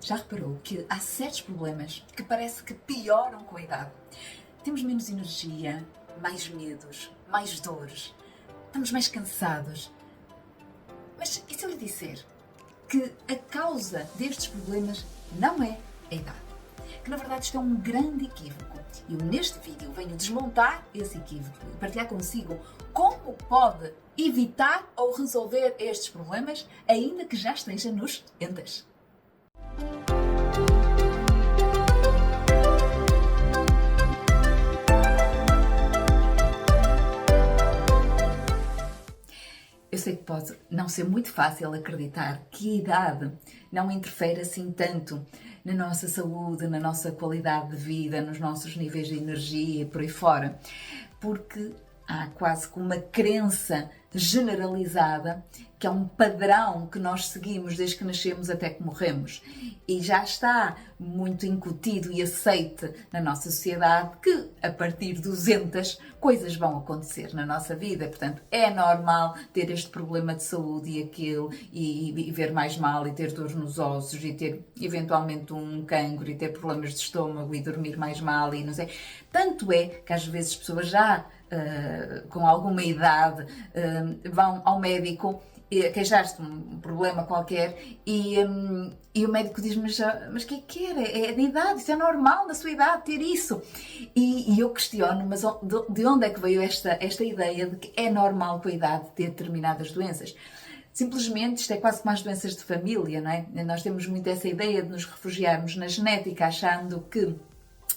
Já reparou que há certos problemas que parece que pioram com a idade? Temos menos energia, mais medos, mais dores, estamos mais cansados. Mas e se eu lhe disser que a causa destes problemas não é a idade? Que na verdade isto é um grande equívoco. E eu neste vídeo venho desmontar esse equívoco e partilhar consigo como pode evitar ou resolver estes problemas, ainda que já esteja nos 70. Eu sei que pode não ser muito fácil acreditar que a idade não interfere assim tanto na nossa saúde, na nossa qualidade de vida, nos nossos níveis de energia e por aí fora, porque há quase que uma crença generalizada que é um padrão que nós seguimos desde que nascemos até que morremos e já está muito incutido e aceite na nossa sociedade que a partir de 200 coisas vão acontecer na nossa vida, portanto é normal ter este problema de saúde e aquele e ver mais mal e ter dores nos ossos e ter eventualmente um cancro e ter problemas de estômago e dormir mais mal e não sei, tanto é que às vezes as pessoas já com alguma idade vão ao médico queixar-se de um problema qualquer e o médico diz, mas o que é? É da idade, isso é normal na sua idade ter isso. E eu questiono, mas de onde é que veio esta ideia de que é normal com a idade ter determinadas doenças? Simplesmente isto é quase como as doenças de família, não é? Nós temos muito essa ideia de nos refugiarmos na genética achando que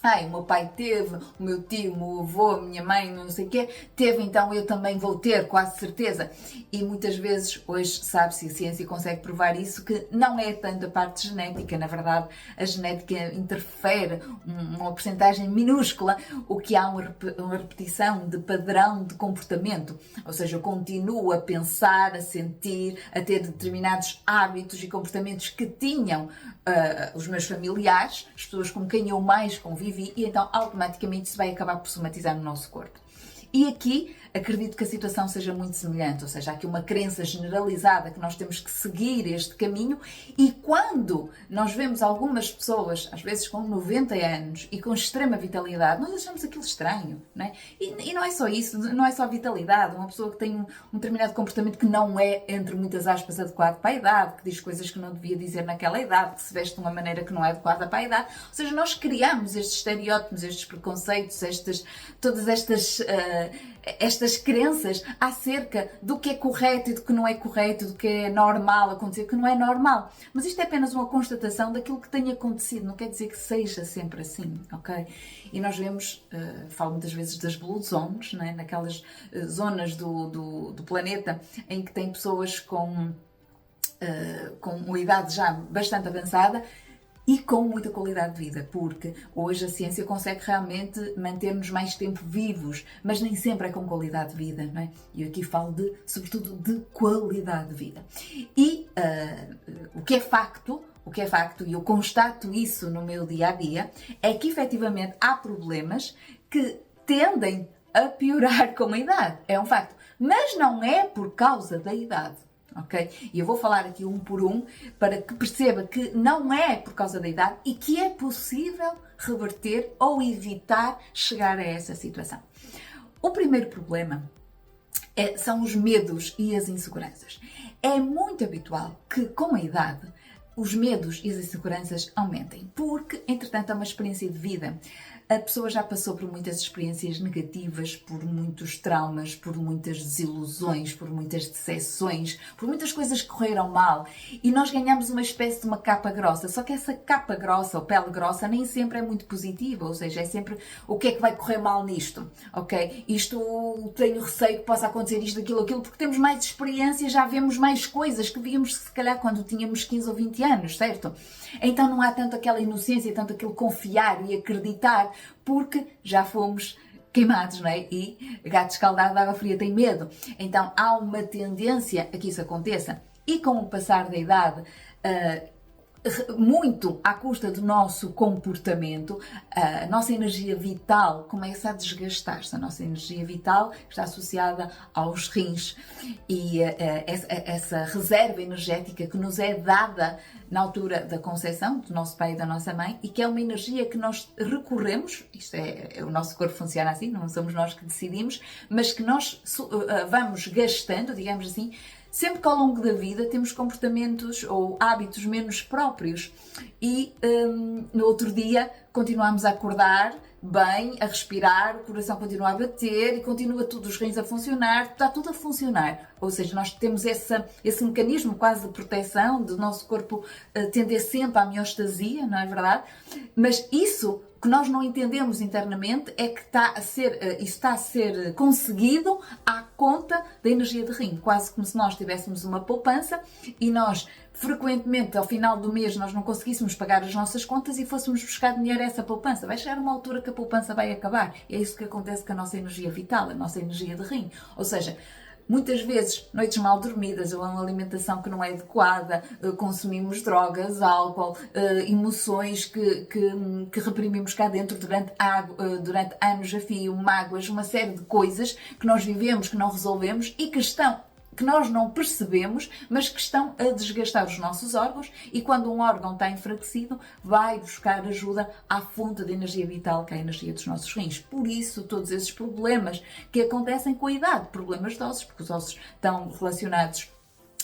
o meu pai teve, o meu tio, o meu avô, a minha mãe, não sei o quê, teve, então eu também vou ter, quase certeza. E muitas vezes, hoje sabe-se, a ciência consegue provar isso, que não é tanto a parte genética, na verdade, a genética interfere uma porcentagem minúscula, o que há uma repetição de padrão de comportamento, ou seja, eu continuo a pensar, a sentir, a ter determinados hábitos e comportamentos que tinham os meus familiares, as pessoas com quem eu mais convivi, e então automaticamente isso vai acabar por somatizar no nosso corpo. E aqui acredito que a situação seja muito semelhante, ou seja, há aqui uma crença generalizada que nós temos que seguir este caminho e quando nós vemos algumas pessoas, às vezes com 90 anos e com extrema vitalidade, nós achamos aquilo estranho, não é? E não é só isso, não é só a vitalidade, uma pessoa que tem um determinado comportamento que não é, entre muitas aspas, adequado para a idade, que diz coisas que não devia dizer naquela idade, que se veste de uma maneira que não é adequada para a idade, ou seja, nós criamos estes estereótipos, estes preconceitos, todas estas crenças acerca do que é correto e do que não é correto, do que é normal acontecer, que não é normal. Mas isto é apenas uma constatação daquilo que tem acontecido, não quer dizer que seja sempre assim, ok? E nós vemos, falo muitas vezes das blue zones, não é? Naquelas zonas do planeta em que tem pessoas com uma idade já bastante avançada, e com muita qualidade de vida, porque hoje a ciência consegue realmente manter-nos mais tempo vivos, mas nem sempre é com qualidade de vida, não é? E eu aqui falo sobretudo de qualidade de vida. E o que é facto, e eu constato isso no meu dia-a-dia, é que efetivamente há problemas que tendem a piorar com a idade, é um facto, mas não é por causa da idade. Ok? E eu vou falar aqui um por um para que perceba que não é por causa da idade e que é possível reverter ou evitar chegar a essa situação. O primeiro problema são os medos e as inseguranças. É muito habitual que com a idade os medos e as inseguranças aumentem, porque entretanto é uma experiência de vida. A pessoa já passou por muitas experiências negativas, por muitos traumas, por muitas desilusões, por muitas decepções, por muitas coisas que correram mal e nós ganhamos uma espécie de uma capa grossa, só que essa capa grossa ou pele grossa nem sempre é muito positiva, ou seja, é sempre o que é que vai correr mal nisto, ok? Isto, tenho receio que possa acontecer isto, aquilo, porque temos mais experiência, já vemos mais coisas que víamos se calhar quando tínhamos 15 ou 20 anos, certo? Então não há tanto aquela inocência, tanto aquele confiar e acreditar, porque já fomos queimados, não é? E gato escaldado de água fria tem medo. Então há uma tendência a que isso aconteça. E com o passar da idade, muito à custa do nosso comportamento, a nossa energia vital começa a desgastar-se. A nossa energia vital está associada aos rins e essa reserva energética que nos é dada na altura da concepção do nosso pai e da nossa mãe, e que é uma energia que nós recorremos, isto o nosso corpo funciona assim, não somos nós que decidimos, mas que nós vamos gastando, digamos assim, sempre que ao longo da vida temos comportamentos ou hábitos menos próprios e no outro dia continuamos a acordar bem, a respirar, o coração continua a bater e continua tudo, os rins a funcionar, está tudo a funcionar. Ou seja, nós temos esse mecanismo quase de proteção do nosso corpo tender sempre à homeostasia, não é verdade? Mas isso que nós não entendemos internamente é que isso está a ser conseguido à conta da energia de rim, quase como se nós tivéssemos uma poupança e nós frequentemente ao final do mês nós não conseguíssemos pagar as nossas contas e fôssemos buscar dinheiro a essa poupança. Vai chegar uma altura que a poupança vai acabar. É isso que acontece com a nossa energia vital, a nossa energia de rim. Ou seja, muitas vezes, noites mal dormidas ou uma alimentação que não é adequada, consumimos drogas, álcool, emoções que reprimimos cá dentro durante anos a fio, mágoas, uma série de coisas que nós vivemos, que não resolvemos e que nós não percebemos, mas que estão a desgastar os nossos órgãos, e quando um órgão está enfraquecido, vai buscar ajuda à fonte de energia vital, que é a energia dos nossos rins. Por isso, todos esses problemas que acontecem com a idade, problemas de ossos, porque os ossos estão relacionados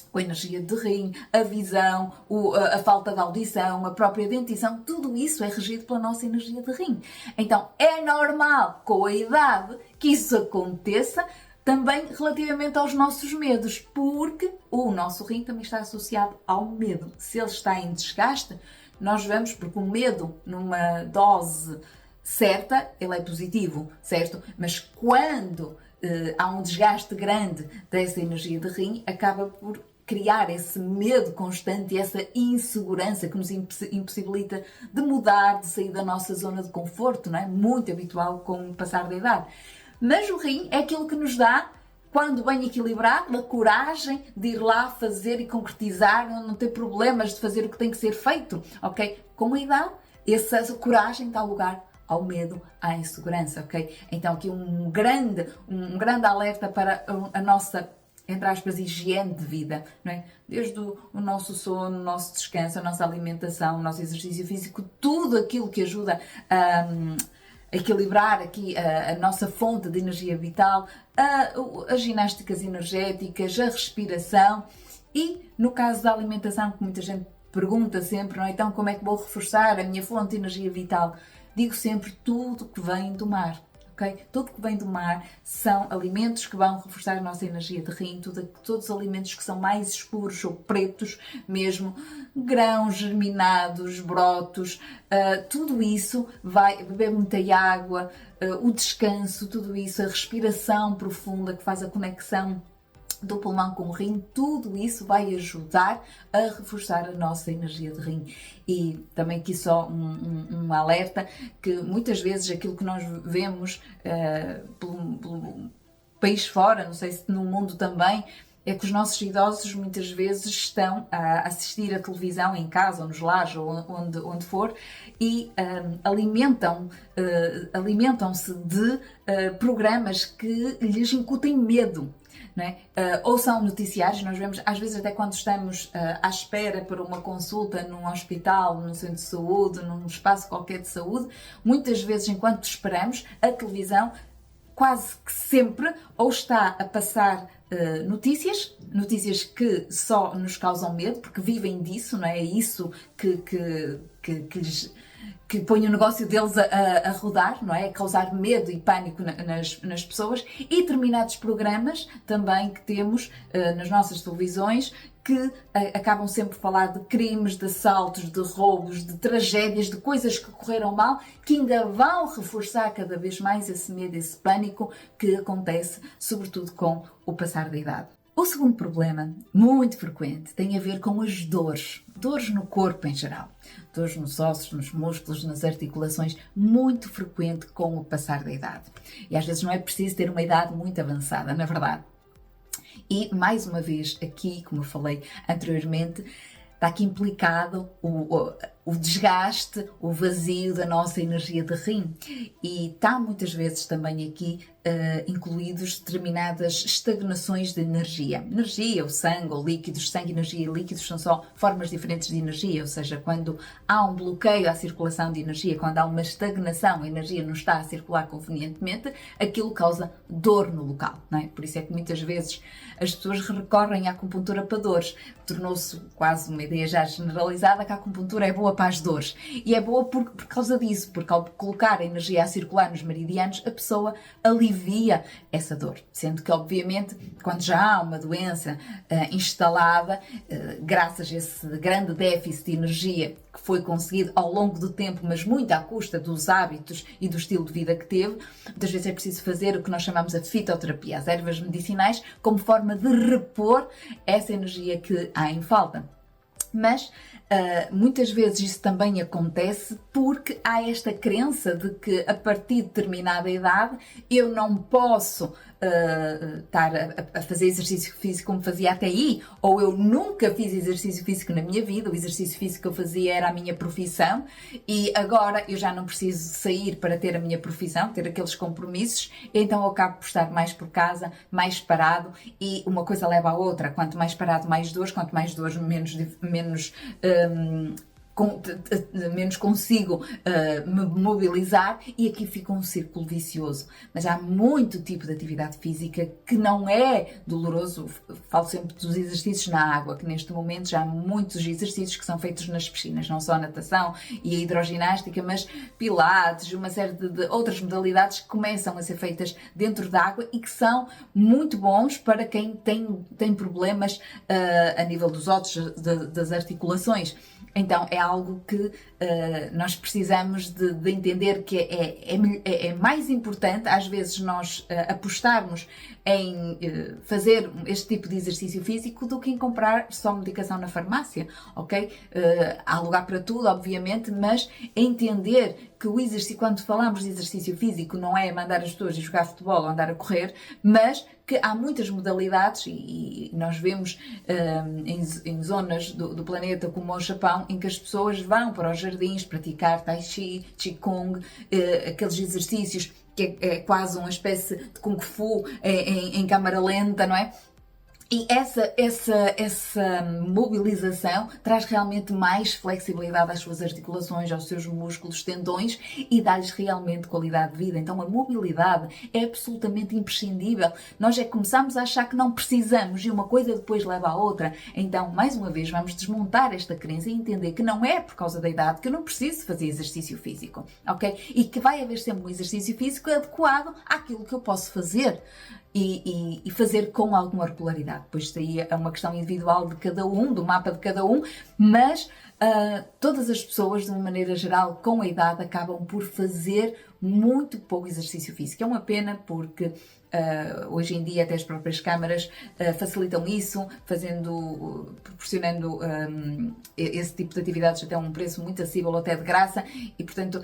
com a energia de rim, a visão, a falta de audição, a própria dentição, tudo isso é regido pela nossa energia de rim. Então, é normal, com a idade, que isso aconteça, também relativamente aos nossos medos, porque o nosso rim também está associado ao medo. Se ele está em desgaste, nós vamos, porque o medo, numa dose certa, ele é positivo, certo? Mas quando há um desgaste grande dessa energia de rim, acaba por criar esse medo constante e essa insegurança que nos impossibilita de mudar, de sair da nossa zona de conforto, não é? Muito habitual com o passar da idade. Mas o rim é aquilo que nos dá, quando bem equilibrado, a coragem de ir lá fazer e concretizar, não ter problemas de fazer o que tem que ser feito, ok? Com a idade, essa coragem dá lugar ao medo, à insegurança, ok? Então aqui um grande alerta para a nossa, entre aspas, higiene de vida, não é? Desde o nosso sono, o nosso descanso, a nossa alimentação, o nosso exercício físico, tudo aquilo que ajuda a equilibrar aqui a nossa fonte de energia vital, as ginásticas energéticas, a respiração e, no caso da alimentação, que muita gente pergunta sempre, não é? Então, como é que vou reforçar a minha fonte de energia vital? Digo sempre, tudo que vem do mar. Okay? Tudo que vem do mar são alimentos que vão reforçar a nossa energia de rim, todos os alimentos que são mais escuros ou pretos mesmo, grãos germinados, brotos, tudo isso vai beber muita água, o descanso, tudo isso, a respiração profunda que faz a conexão do pulmão com o rim, tudo isso vai ajudar a reforçar a nossa energia de rim. E também aqui só um alerta, que muitas vezes aquilo que nós vemos pelo país fora, não sei se no mundo também, é que os nossos idosos muitas vezes estão a assistir a televisão em casa, ou nos lares, ou onde for, e alimentam-se de programas que lhes incutem medo. Não é? Ou são noticiários, nós vemos às vezes até quando estamos à espera para uma consulta num hospital, num centro de saúde, num espaço qualquer de saúde, muitas vezes enquanto esperamos, a televisão quase que sempre ou está a passar notícias que só nos causam medo, porque vivem disso, não é? É isso que põe o negócio deles a rodar, não é? A causar medo e pânico nas pessoas, e determinados programas também que temos nas nossas televisões que acabam sempre a falar de crimes, de assaltos, de roubos, de tragédias, de coisas que correram mal, que ainda vão reforçar cada vez mais esse medo, esse pânico que acontece, sobretudo com o passar da idade. O segundo problema, muito frequente, tem a ver com as dores no corpo em geral. Dores nos ossos, nos músculos, nas articulações, muito frequente com o passar da idade. E às vezes não é preciso ter uma idade muito avançada, na verdade. E, mais uma vez, aqui, como eu falei anteriormente, está aqui implicado o desgaste, o vazio da nossa energia de rim. E está muitas vezes também aqui incluídos determinadas estagnações de energia. Energia, o sangue, ou líquidos, sangue, energia e líquidos são só formas diferentes de energia, ou seja, quando há um bloqueio à circulação de energia, quando há uma estagnação, a energia não está a circular convenientemente, aquilo causa dor no local, não é? Por isso é que muitas vezes as pessoas recorrem à acupuntura para dores. Tornou-se quase uma ideia já generalizada que a acupuntura é boa para as dores. E é boa por causa disso, porque ao colocar a energia a circular nos meridianos, a pessoa alivia essa dor. Sendo que, obviamente, quando já há uma doença instalada, graças a esse grande déficit de energia que foi conseguido ao longo do tempo, mas muito à custa dos hábitos e do estilo de vida que teve, muitas vezes é preciso fazer o que nós chamamos a fitoterapia, as ervas medicinais, como forma de repor essa energia que há em falta. Mas muitas vezes isso também acontece porque há esta crença de que a partir de determinada idade eu não posso estar a fazer exercício físico como fazia até aí, ou eu nunca fiz exercício físico na minha vida, o exercício físico que eu fazia era a minha profissão e agora eu já não preciso sair para ter a minha profissão, ter aqueles compromissos, então eu acabo por estar mais por casa, mais parado e uma coisa leva à outra, quanto mais parado mais dores, quanto mais dores menos consigo me mobilizar e aqui fica um círculo vicioso. Mas há muito tipo de atividade física que não é doloroso. Falo sempre dos exercícios na água, que neste momento já há muitos exercícios que são feitos nas piscinas, não só a natação e a hidroginástica, mas pilates, uma série de outras modalidades que começam a ser feitas dentro da água e que são muito bons para quem tem problemas a nível dos ossos, das articulações. Então é algo que nós precisamos de entender que é mais importante às vezes nós apostarmos em fazer este tipo de exercício físico do que em comprar só medicação na farmácia, ok? Há lugar para tudo, obviamente, mas entender que o exercício, quando falamos de exercício físico, não é mandar as pessoas ir jogar futebol ou andar a correr, mas que há muitas modalidades e nós vemos em zonas do planeta como o Japão, em que as pessoas vão para os jardins praticar Tai Chi, Qigong, aqueles exercícios que é quase uma espécie de Kung Fu em câmara lenta, não é? E essa mobilização traz realmente mais flexibilidade às suas articulações, aos seus músculos, tendões e dá-lhes realmente qualidade de vida. Então a mobilidade é absolutamente imprescindível. Nós começamos a achar que não precisamos e uma coisa depois leva à outra. Então, mais uma vez, vamos desmontar esta crença e entender que não é por causa da idade que eu não preciso fazer exercício físico, ok? E que vai haver sempre um exercício físico adequado àquilo que eu posso fazer. E fazer com alguma regularidade. Pois isso aí é uma questão individual de cada um, do mapa de cada um, mas todas as pessoas, de uma maneira geral, com a idade, acabam por fazer muito pouco exercício físico. É uma pena porque hoje em dia até as próprias câmaras facilitam isso, proporcionando esse tipo de atividades até a um preço muito acessível ou até de graça e, portanto,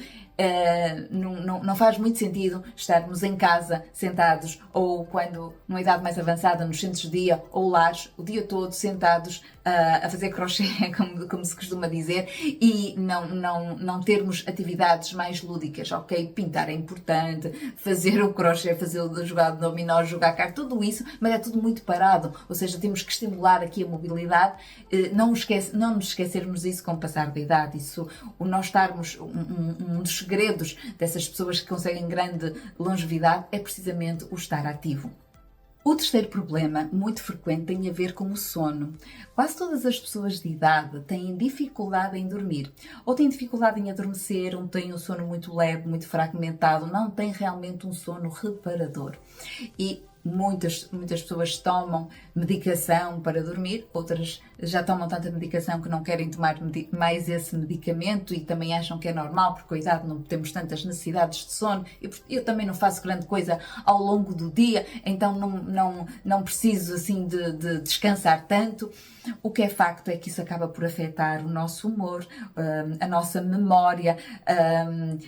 não faz muito sentido estarmos em casa sentados ou quando numa idade mais avançada nos centros de dia ou lares o dia todo sentados a fazer crochê, como se costuma dizer, e não termos atividades mais lúdicas, ok? Pintar é importante, fazer o crochê, fazer o jogar de dominó, jogar cartas, tudo isso, mas é tudo muito parado, ou seja, temos que estimular aqui a mobilidade, não nos esquecermos disso com o passar da idade, isso, o nós estarmos, um dos segredos dessas pessoas que conseguem grande longevidade é precisamente o estar ativo. O terceiro problema, muito frequente, tem a ver com o sono. Quase todas as pessoas de idade têm dificuldade em dormir. Ou têm dificuldade em adormecer, ou têm um sono muito leve, muito fragmentado, não têm realmente um sono reparador. E muitas pessoas tomam medicação para dormir, outras já tomam tanta medicação que não querem tomar mais esse medicamento e também acham que é normal, porque com a idade não temos tantas necessidades de sono. Eu também não faço grande coisa ao longo do dia, então não preciso assim de descansar tanto. O que é facto é que isso acaba por afetar o nosso humor, a nossa memória,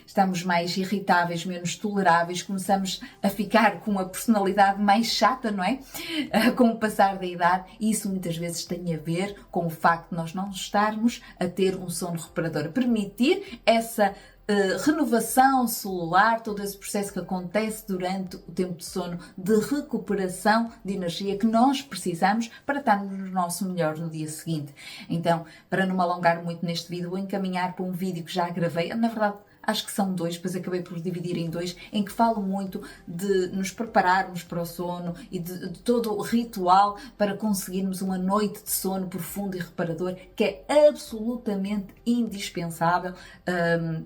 estamos mais irritáveis, menos toleráveis, começamos a ficar com a personalidade mais chata, não é? Com o passar da idade, e isso muitas vezes tem a ver com o facto de nós não estarmos a ter um sono reparador, permitir essa renovação celular, todo esse processo que acontece durante o tempo de sono, de recuperação de energia que nós precisamos para estarmos no nosso melhor no dia seguinte. Então, para não me alongar muito neste vídeo, vou encaminhar para um vídeo que já gravei, na verdade acho que são dois, depois acabei por dividir em dois, em que falo muito de nos prepararmos para o sono e de todo o ritual para conseguirmos uma noite de sono profundo e reparador, que é absolutamente indispensável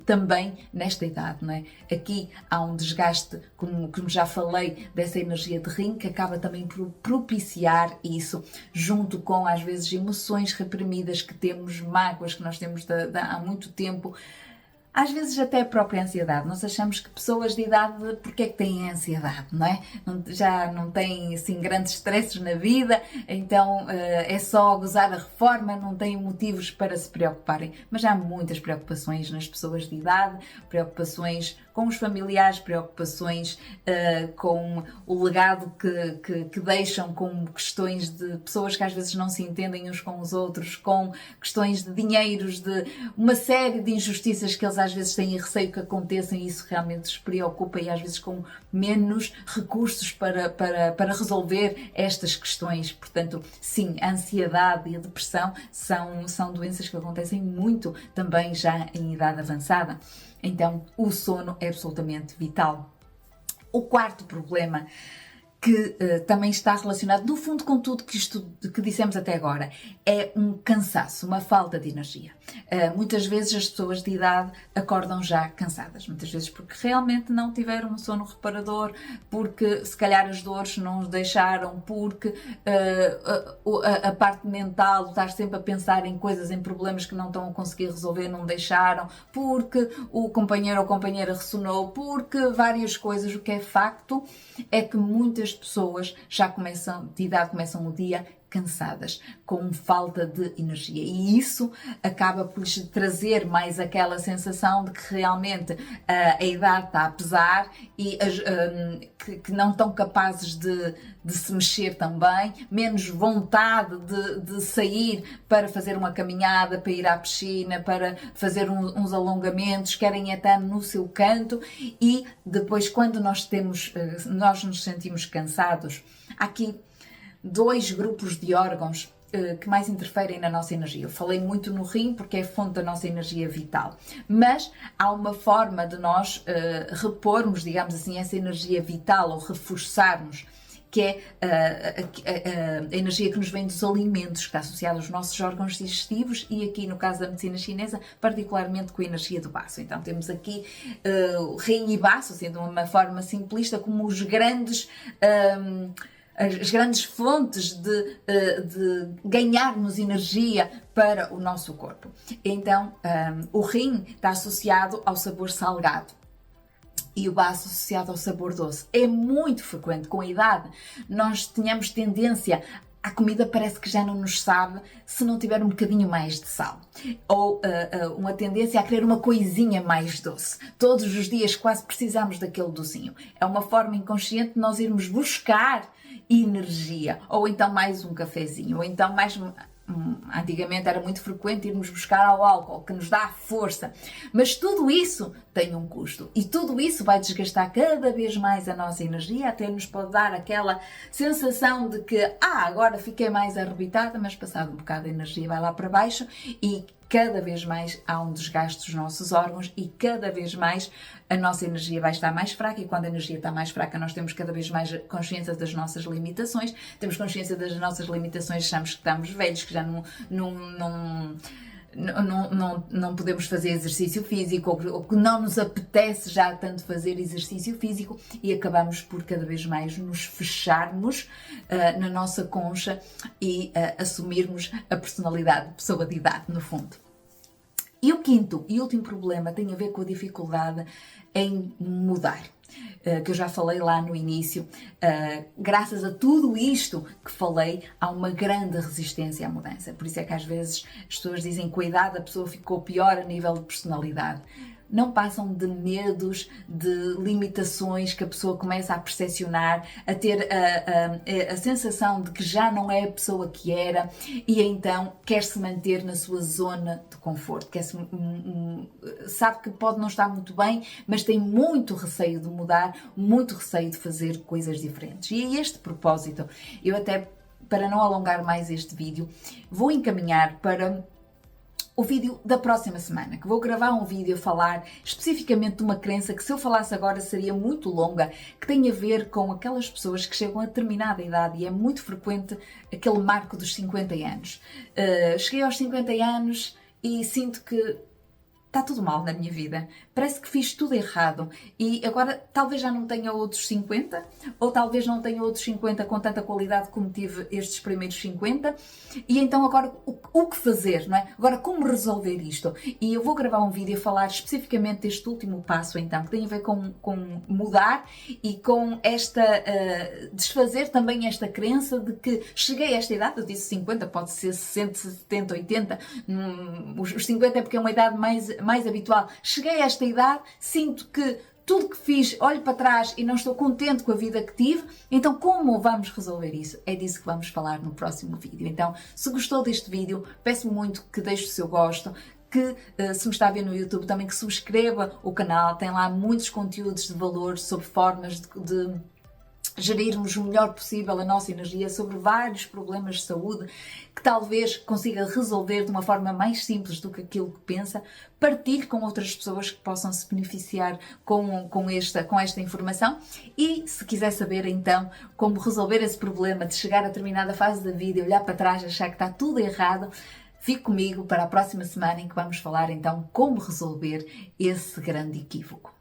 também nesta idade, não é? Aqui há um desgaste, como já falei, dessa energia de Yin, que acaba também por propiciar isso, junto com, às vezes, emoções reprimidas que temos, mágoas que nós temos há muito tempo. Às vezes até a própria ansiedade. Nós achamos que pessoas de idade, porque é que têm ansiedade, não é? Já não têm assim grandes stresses na vida, então é só gozar a reforma, não têm motivos para se preocuparem. Mas há muitas preocupações nas pessoas de idade, preocupações com os familiares, preocupações com o legado que deixam, com questões de pessoas que às vezes não se entendem uns com os outros, com questões de dinheiros, de uma série de injustiças que eles às vezes têm receio que aconteçam, e isso realmente os preocupa, e às vezes com menos recursos para resolver estas questões. Portanto, sim, a ansiedade e a depressão são doenças que acontecem muito também já em idade avançada. Então, o sono é absolutamente vital. O quarto problema, que também está relacionado, no fundo, com tudo que dissemos até agora, é um cansaço, uma falta de energia. Muitas vezes as pessoas de idade acordam já cansadas, muitas vezes porque realmente não tiveram um sono reparador, porque se calhar as dores não os deixaram, porque a parte mental, estar sempre a pensar em coisas, em problemas que não estão a conseguir resolver, não deixaram, porque o companheiro ou companheira ressonou, porque várias coisas. O que é facto é que muitas pessoas de idade começam o dia cansadas, com falta de energia, e isso acaba por lhes trazer mais aquela sensação de que realmente a idade está a pesar e que não estão capazes de se mexer também, menos vontade de sair para fazer uma caminhada, para ir à piscina, para fazer uns alongamentos, querem estar no seu canto. E depois, quando nós nos sentimos cansados, há aqui dois grupos de órgãos que mais interferem na nossa energia. Eu falei muito no rim porque é a fonte da nossa energia vital, mas há uma forma de nós repormos, digamos assim, essa energia vital, ou reforçarmos, que é a energia que nos vem dos alimentos, que está associada aos nossos órgãos digestivos, e aqui no caso da medicina chinesa, particularmente com a energia do baço. Então temos aqui o rim e baço, sendo uma forma simplista, como os grandes as grandes fontes de ganharmos energia para o nosso corpo. Então, o rim está associado ao sabor salgado e o baço associado ao sabor doce. É muito frequente, com a idade, nós tenhamos tendência, a comida parece que já não nos sabe se não tiver um bocadinho mais de sal. Ou uma tendência a querer uma coisinha mais doce. Todos os dias quase precisamos daquele docinho. É uma forma inconsciente de nós irmos buscar energia. Ou então mais um cafezinho. Ou então mais... Antigamente era muito frequente irmos buscar ao álcool, que nos dá força. Mas tudo isso tem um custo. E tudo isso vai desgastar cada vez mais a nossa energia, até nos pode dar aquela sensação de que agora fiquei mais arrebitada, mas passado um bocado a energia vai lá para baixo, e cada vez mais há um desgaste dos nossos órgãos, e cada vez mais a nossa energia vai estar mais fraca, e quando a energia está mais fraca nós temos cada vez mais consciência das nossas limitações. Temos consciência das nossas limitações, achamos que estamos velhos, que já não podemos fazer exercício físico, ou que não nos apetece já tanto fazer exercício físico, e acabamos por cada vez mais nos fecharmos na nossa concha e assumirmos a personalidade de pessoa de idade, no fundo. E o quinto e último problema tem a ver com a dificuldade em mudar, que eu já falei lá no início. Graças a tudo isto que falei, há uma grande resistência à mudança. Por isso é que às vezes as pessoas dizem que com a idade a pessoa ficou pior a nível de personalidade. não passam de medos, de limitações que a pessoa começa a percepcionar, a ter a sensação de que já não é a pessoa que era e então quer se manter na sua zona de conforto, sabe que pode não estar muito bem, mas tem muito receio de mudar, muito receio de fazer coisas diferentes. E a este propósito, eu até, para não alongar mais este vídeo, vou encaminhar para o vídeo da próxima semana, que vou gravar um vídeo a falar especificamente de uma crença que, se eu falasse agora, seria muito longa, que tem a ver com aquelas pessoas que chegam a determinada idade, e é muito frequente aquele marco dos 50 anos. Cheguei aos 50 anos e sinto que está tudo mal na minha vida, parece que fiz tudo errado e agora talvez já não tenha outros 50, ou talvez não tenha outros 50 com tanta qualidade como tive estes primeiros 50, e então agora o que fazer, não é? Agora como resolver isto? E eu vou gravar um vídeo a falar especificamente deste último passo então, que tem a ver com mudar e com desfazer também esta crença de que cheguei a esta idade, eu disse 50, pode ser 60, 70, 80, os 50 é porque é uma idade mais habitual. Cheguei a esta idade, sinto que tudo que fiz, olho para trás e não estou contente com a vida que tive, então como vamos resolver isso? É disso que vamos falar no próximo vídeo. Então, se gostou deste vídeo, peço muito que deixe o seu gosto, que se me está a ver no YouTube também que subscreva o canal, tem lá muitos conteúdos de valor sobre formas de gerirmos o melhor possível a nossa energia, sobre vários problemas de saúde que talvez consiga resolver de uma forma mais simples do que aquilo que pensa. Partilhe com outras pessoas que possam se beneficiar com esta informação, e se quiser saber então como resolver esse problema de chegar a determinada fase da vida e olhar para trás e achar que está tudo errado, fique comigo para a próxima semana em que vamos falar então como resolver esse grande equívoco.